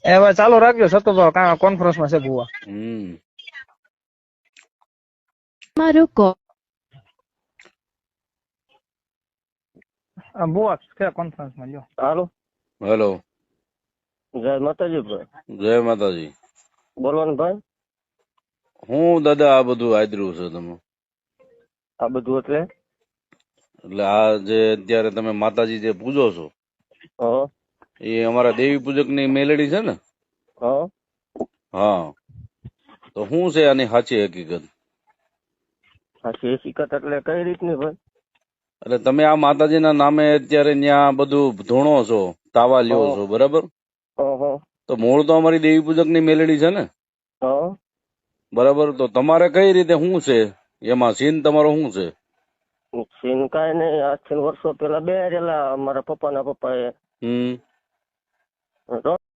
એ હવે ચાલુ રાખજો સતો કોન્ફરન્સ માં છે ભુવા. મારો ભુવા છે કોન્ફરન્સ માં લ્યો. હાલો હેલો, જય માતાજી ભાઈ. જય માતાજી. બોલો ને ભાઈ. હું દાદા આ બધું આદર્યું છે તમે? આ બધું એટલે આ જે અત્યારે તમે માતાજી જે પૂજો છો હા એ અમારા દેવી પૂજક ની મેલેડી છે ને? હા હા, તો શું છે આની સાચી હકીકત? સાચી હકીકત એટલે કઈ રીતની ભાઈ? એટલે તમે આ માતાજીના નામે અત્યારે ત્યાં બધું ધૂણો છો, તાવા લ્યો છો, બરાબર? તો મૂળ તો અમારી દેવી પૂજક ની મેલેડી છે ને, બરાબર? તો તમારે કઈ રીતે શું છે એમાં? સીન તમારો શું છે? સીન કાંઈ નહીં, આજથી વર્ષો પેલા બે અમારા પપ્પાના પપ્પાએ